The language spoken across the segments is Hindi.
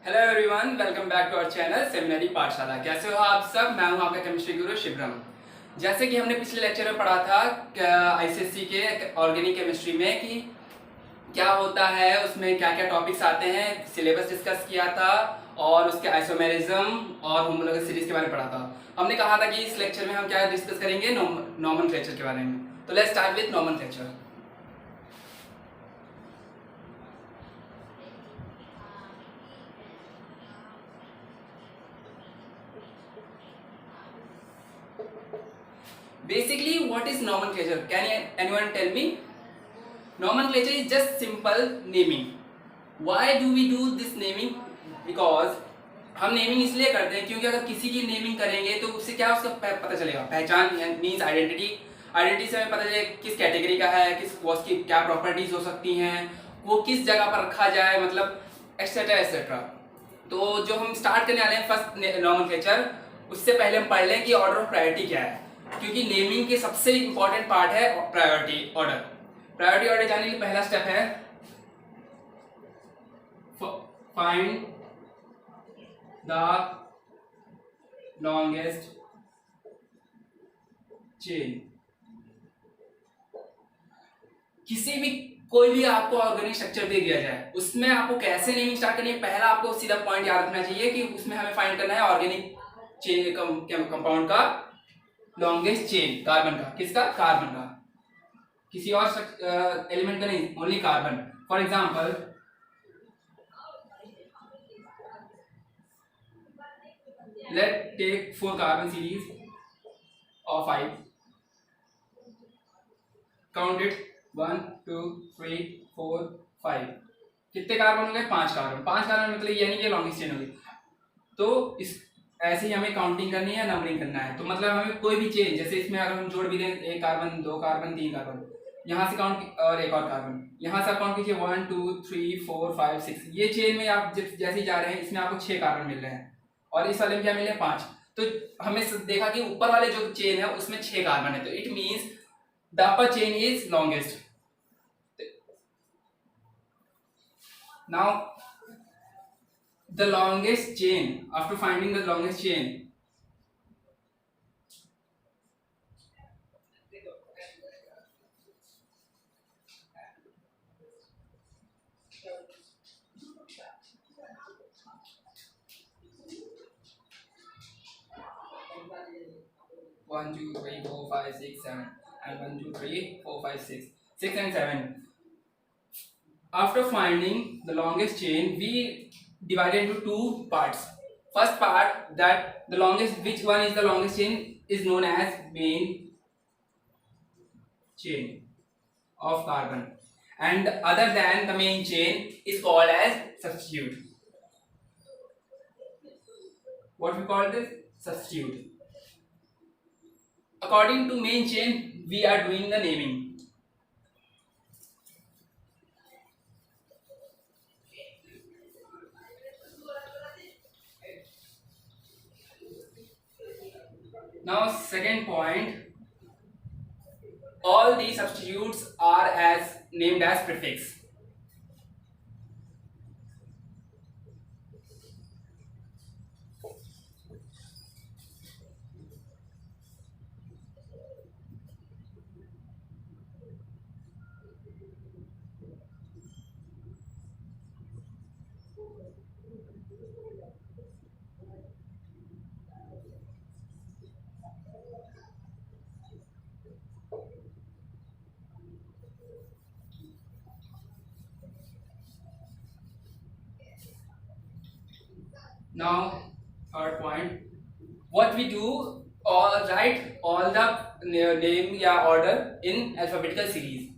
Hello everyone, welcome back to our channel seminary Pathshala. कैसे हो आप सब? मैं हूं आपका केमिस्ट्री गुरु शिवरम। जैसे कि हमने पिछले लेक्चर में पढ़ा था आईसीएसई के ऑर्गेनिक केमिस्ट्री में कि क्या होता है, उसमें क्या क्या टॉपिक्स आते हैं, सिलेबस डिस्कस किया था और उसके आइसोमेरिज्म और होमोलॉगस सीरीज के बारे में पढ़ा था। हमने कहा था कि इस लेक्चर में हम क्या डिस्कस करेंगे, नॉमेनक्लेचर के बारे में। तो let's start with nomenclature. Basically, what is nomenclature? Can anyone tell me? Nomenclature is just simple naming. Why do we do this naming? Because हम नेमिंग इसलिए करते हैं क्योंकि अगर किसी की नेमिंग करेंगे तो उससे क्या उसका पता चलेगा, पहचान मीन्स आइडेंटिटी। आइडेंटिटी से हमें पता चलेगा किस कैटेगरी का है, किस उसकी क्या प्रॉपर्टीज हो सकती हैं, वो किस जगह पर रखा जाए, मतलब एक्सेट्रा एक्सेट्रा। तो जो हम स्टार्ट करने वाले हैं फर्स्ट नॉमेनक्लेचर, उससे पहले हम पढ़ लें कि ऑर्डर ऑफ प्रायोरिटी क्या है, क्योंकि नेमिंग के सबसे इंपॉर्टेंट पार्ट है प्रायोरिटी ऑर्डर। प्रायोरिटी ऑर्डर जानने के लिए पहला स्टेप है फाइंड द लॉन्गेस्ट चेन। किसी भी कोई भी आपको ऑर्गेनिक स्ट्रक्चर दे दिया जाए, उसमें आपको कैसे नेमिंग स्टार्ट करनी है, पहला आपको सीधा पॉइंट याद रखना चाहिए कि उसमें हमें फाइंड करना है ऑर्गेनिक चेन कंपाउंड का लॉन्गेस्ट चेन। कार्बन का, किसका? कार्बन का, किसी और एलिमेंट का नहीं, only carbon. For example let take 4 carbon series और 5। Count it 1 2 3 4 5। कितने कार्बन हो गए? 5 कार्बन। 5 कार्बन मतलब ये नहीं कि लॉन्गेस्ट चेन होगी। तो इस ऐसे ही हमें काउंटिंग करनी है, नंबरिंग करना है। तो मतलब हमें कोई भी चेन, जैसे इसमें अगर हम जोड़ भी दें 1 कार्बन 2 कार्बन 3 कार्बन, यहाँ से काउंट और एक और कार्बन, यहाँ से आप काउंट कीजिए 1 2 3 4 5 6। ये चेन में आप जैसे ही जा रहे हैं इसमें आपको 6 कार्बन मिल रहे हैं और इस वाले में क्या मिल रहे हैं? 5। तो हमें देखा कि ऊपर वाले जो चेन है उसमें 6 कार्बन है, तो it means the upper chain is longest. Now the longest chain, after finding the longest chain, one two three four five six seven, and 1 2 3 4 5 6 6 and 7. After finding the longest chain, we divide into two parts. First part, that the longest, which one is the longest chain, is known as main chain of carbon, and other than the main chain is called as substitute. What we call this? Substitute. According to main chain, we are doing the naming. Now second point, all these substitutes are as named as prefix. Now third point, what we do, or write all the name या order in alphabetical series.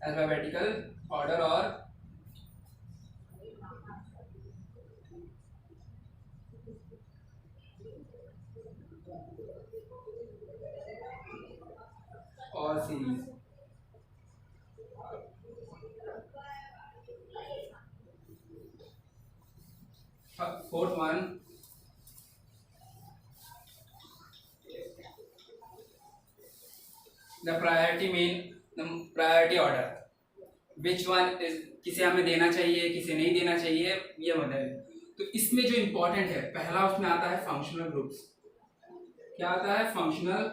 Alphabetical order or series. Fourth one, the priority order, which one is, किसे हमें देना चाहिए किसे नहीं देना चाहिए, ये मतलब है। तो इसमें जो इंपॉर्टेंट है पहला उसमें आता है फंक्शनल ग्रुप्स। क्या आता है? Functional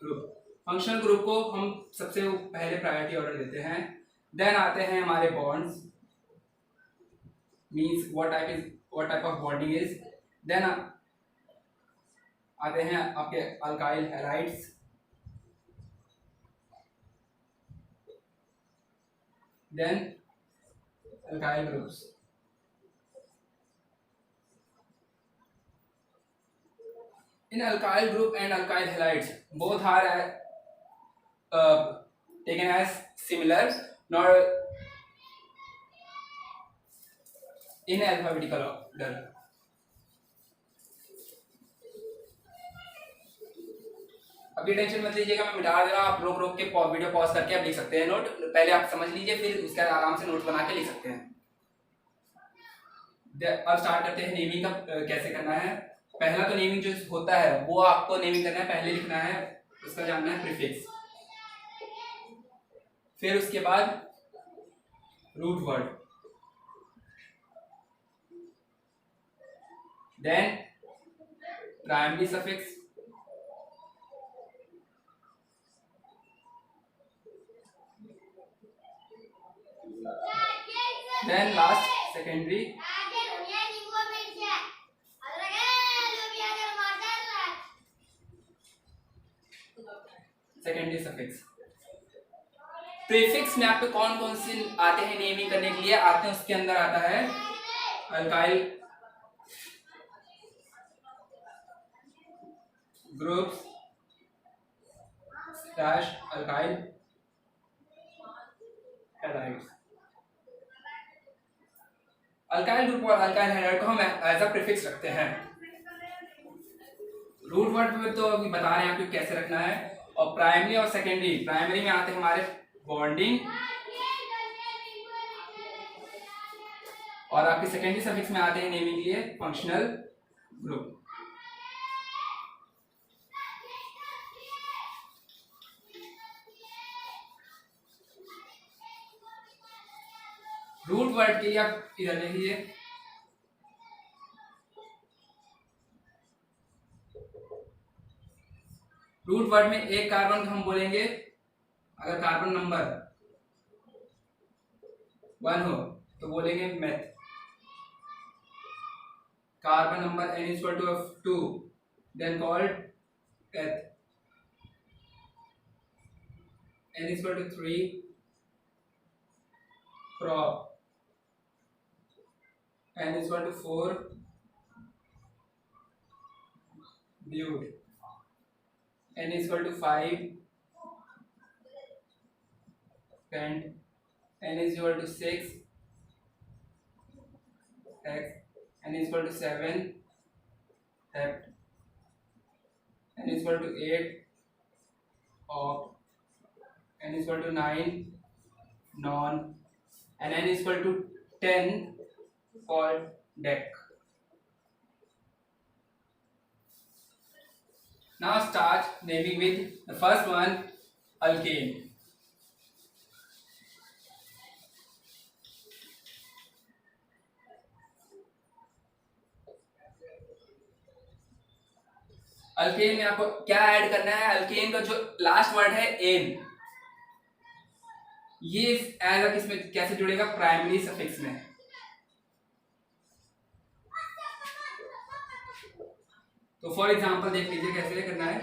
group. फंक्शनल ग्रुप को हम सबसे पहले प्रायोरिटी ऑर्डर देते हैं। देन आते हैं हमारे bonds, means what type of bonding is. Then आते हैं आपके alkyl halides, then alkyl groups. In alkyl group and alkyl halides, both are taken as similar, not in alphabetical order. अभी टेंशन मत लीजिएगा, मैं मिटा दे रहा हूँ, आप रोक रोक के वीडियो पॉज करके आप लिख सकते हैं नोट। पहले आप समझ लीजिए, फिर उसके बाद आराम से नोट बना के लिख सकते हैं। अब स्टार्ट करते हैं नेमिंग का कैसे करना है। पहला तो नेमिंग जो होता है वो आपको नेमिंग करना है, पहले लिखना है, उसका जानना है प्रीफिक्स, फिर उसके बाद root word, then primary suffix, then last secondary suffix. Prefix में आपको कौन कौन से आते हैं नेमिंग करने के लिए आते हैं, उसके अंदर आता है alkyl groups slash alkyl halides. Alkyl group और अल्काइल हैलाइड को हम एज अ प्रीफिक्स रखते हैं। रूट वर्ड में तो अभी बता रहे हैं आपको कैसे रखना है। और प्राइमरी और सेकेंडरी, प्राइमरी में आते हैं हमारे बॉन्डिंग, और आपके सेकेंडरी सफिक्स में आते हैं नेमिंग के लिए फंक्शनल ग्रुप। रूट वर्ड के लिए आप इधर लिख लीजिए, रूट वर्ड में एक कार्बन हम बोलेंगे, अगर कार्बन नंबर 1 हो तो बोलेंगे meth. Carbon number n is equal to 2 then called eth, n is equal to 3 prop, n is equal to 4 butte, n is equal to 5 pent, n is equal to 6 x, n is equal to 7 hept, n is equal to 8 oct, n is equal to 9 non, and n is equal to 10 called dec. Now start naming with the first one, alkane. Alkane में आपको क्या ऐड करना है? अल्केन का जो लास्ट वर्ड है एन, ये एज अ किसमें कैसे जुड़ेगा? प्राइमरी सफिक्स में। तो फॉर एग्जांपल देख लीजिए कैसे करना है।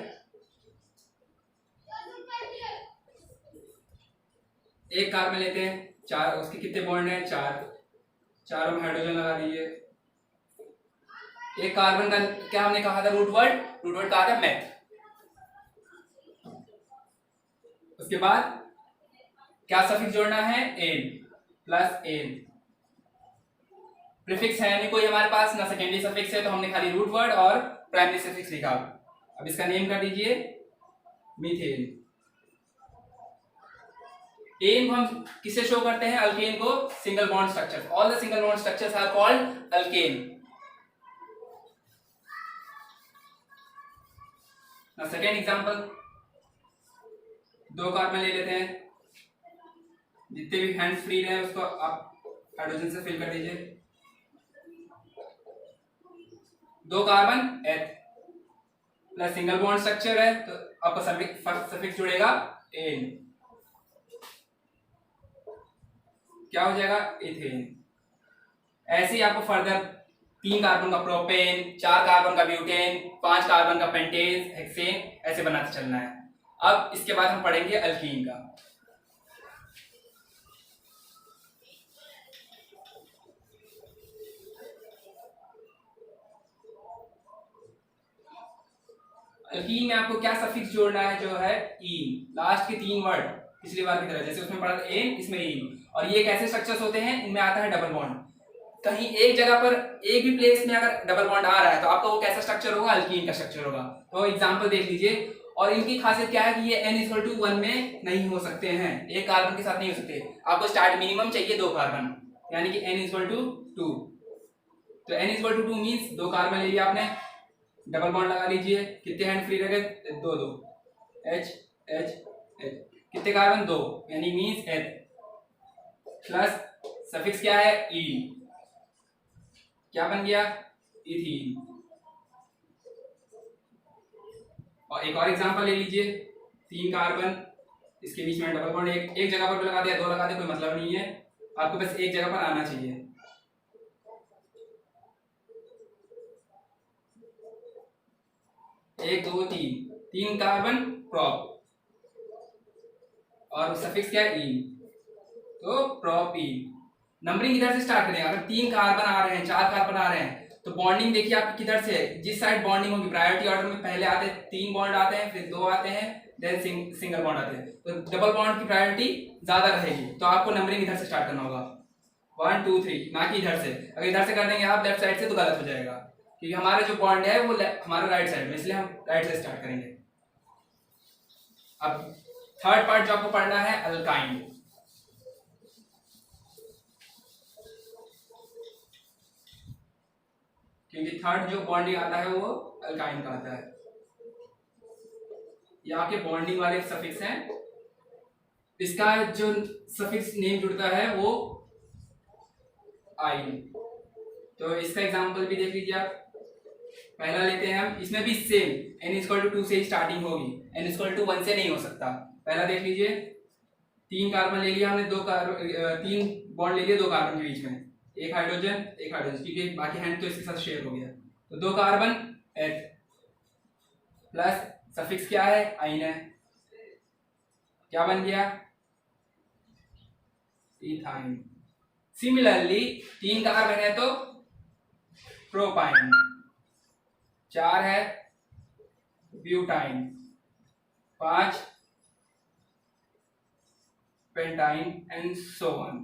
एक कार्बन लेते हैं, चार, उसके कितने बॉन्ड हैं? 4, चारों में हाइड्रोजन लगा दीजिए। एक कार्बन का क्या हमने कहा था? रूट वर्ड कहा था मैथ। उसके बाद क्या सफिक्स जोड़ना है? N plus N. प्रीफिक्स है नहीं कोई हमारे पास, ना सेकेंडरी सफिक्स है, तो हमने खाली रूट वर्ड और प्राइमरी सफिक्स लिखा। अब इसका नेम कर दीजिए मीथेन। एन को हम किसे शो करते हैं? अल्केन को single bond structure. All the single bond structures are called alkane. Now second example, 2 कार्बन ले लेते हैं, जितने भी हैंड्स फ्री रहे उसको आप हाइड्रोजन से फिल कर दीजिए। 2 कार्बन एथ प्लस सिंगल बॉन्ड स्ट्रक्चर है तो आपका सफिक्स जुड़ेगा एन, क्या हो जाएगा इथेन। ऐसे ही आपको फर्दर 3 कार्बन का प्रोपेन, 4 कार्बन का ब्यूटेन, 5 कार्बन का पेंटेन, हेक्सेन, ऐसे बनाते चलना है। अब इसके बाद हम पढ़ेंगे अल्कीन का। अल्कीन में आपको क्या सफिक्स जोड़ना है, जो है ईन, लास्ट के 3 वर्ड पिछली बार की तरह, जैसे उसमें पढ़ा था एन, इसमें ईन। और ये कैसे स्ट्रक्चर्स होते हैं, इनमें आता है डबल बॉन्ड। कहीं एक जगह पर एक भी प्लेस में अगर डबल बॉन्ड आ रहा है तो आपका वो कैसा स्ट्रक्चर होगा, अल्कीन का स्ट्रक्चर होगा। तो एग्जांपल देख लीजिए। और इनकी खासियत क्या है कि ये n=1 में नहीं हो सकते हैं, एक कार्बन के साथ नहीं हो सकते। आपको स्टार्ट मिनिमम चाहिए 2 कार्बन, यानी कि n=2। तो n=2 मींस 2 कार्बन ले लिया आपने, डबल बॉन्ड लगा लीजिए। कितने हैंड फ्री रह गए, 2 2, H H H, कितने कार्बन 2, यानी मींस H प्लस सफिक्स क्या है ई, क्या बन गया इथीन। और एक और एग्जांपल ले लीजिए, 3 कार्बन, इसके बीच में डबल बॉन्ड एक जगह पर लगा दिया, 2 लगा दिया, कोई मतलब नहीं है, आपको बस एक जगह पर आना चाहिए। एक 2 3 कार्बन प्रॉप, और सफिक्स क्या है ई, तो प्रोपीन। नंबरिंग इधर से स्टार्ट करेंगे। अगर 3 कार्बन आ रहे हैं, 4 कार्बन आ रहे हैं, तो बॉन्डिंग देखिए आपकी किधर से है, जिस साइड बॉन्डिंग होगी, प्रायोरिटी ऑर्डर में पहले आते हैं 3 बॉन्ड आते हैं, फिर 2 आते हैं, देन सिंगल बॉन्ड आते हैं। तो डबल बॉन्ड की प्रायोरिटी ज्यादा रहेगी, तो आपको नंबरिंग इधर से स्टार्ट करना होगा, 1 2 3, ना कि इधर से। अगर इधर से कर देंगे आप लेफ्ट साइड से तो गलत हो जाएगा, क्योंकि हमारा जो बॉन्ड है वो हमारा राइट साइड में, इसलिए हम राइट से स्टार्ट करेंगे। अब थर्ड पार्ट जो आपको पढ़ना है अल्काइन। क्योंकि थर्ड जो बॉन्डिंग आता है वो अल्काइन का आता है। यहाँ के बॉन्डिंग वाले सफिक्स हैं, इसका जो सफिक्स नेम जुड़ता है वो आइन। तो इसका एग्जांपल भी देख लीजिए आप। पहला लेते हैं हम, इसमें भी सेम n=2 से स्टार्टिंग होगी, n=1 से नहीं हो सकता। पहला देख लीजिए, 3 कार्बन ले लिया हमने, 3 बॉन्ड ले लिया 2 कार्बन के बीच में, एक हाइड्रोजन, क्योंकि बाकी हैंड तो इसके साथ शेयर हो गया। तो 2 कार्बन एथ प्लस सफिक्स क्या है आइन है, क्या बन गया इथाइन। सिमिलरली 3 कार्बन है तो प्रोपाइन, 4 है butyne, 5 pentyne and so on.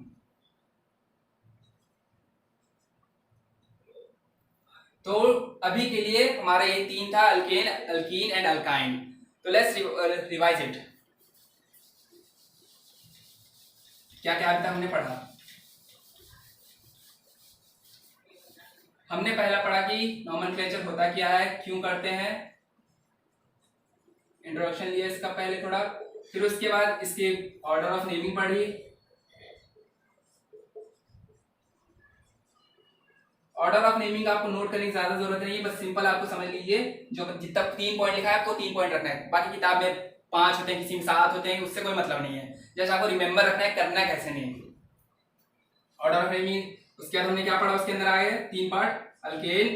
तो अभी के लिए हमारा ये 3 था, अल्केन, अल्कीन एंड अल्काइन। तो लेट्स रिवाइज इट। क्या क्या अभी तक हमने पढ़ा? हमने पहला पढ़ा कि नोमेनक्लेचर होता क्या है, क्यों करते हैं, इंट्रोडक्शन लिया इसका पहले थोड़ा, फिर उसके बाद इसके ऑर्डर ऑफ नेमिंग पढ़ी। ऑर्डर ऑफ नेमिंग आपको नोट करने की ज्यादा जरूरत नहीं है, बस सिंपल आपको समझ लीजिए, जो जितना 3 पॉइंट लिखा है आपको 3 पॉइंट रखना है। बाकी किताब में 5 होते हैं, किसी में 7 होते हैं, उससे कोई मतलब नहीं है। जैसे आपको रिमेंबर रखना है, करना कैसे नहीं। ऑर्डर ऑफ नेमिंग, उसके बाद हमने क्या पढ़ा, उसके अंदर आए 3 part, alkane,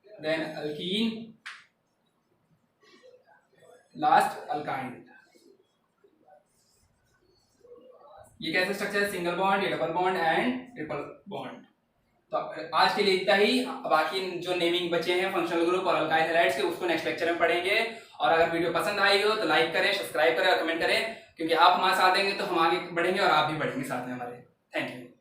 then alkene, last alkyne. ये कैसे स्ट्रक्चर है, सिंगल बॉन्ड, ये double bond and triple bond. तो आज के लिए इतना ही। बाकी जो नेमिंग बचे हैं फंक्शनल ग्रुप और अल्काइल हैलाइड्स के, उसको नेक्स्ट लेक्चर में पढ़ेंगे। और अगर वीडियो पसंद आई हो तो लाइक करें, सब्सक्राइब करें और कमेंट करें, क्योंकि आप हमारे साथ देंगे तो हम आगे बढ़ेंगे और आप भी बढ़ेंगे साथ में हमारे। Thank you.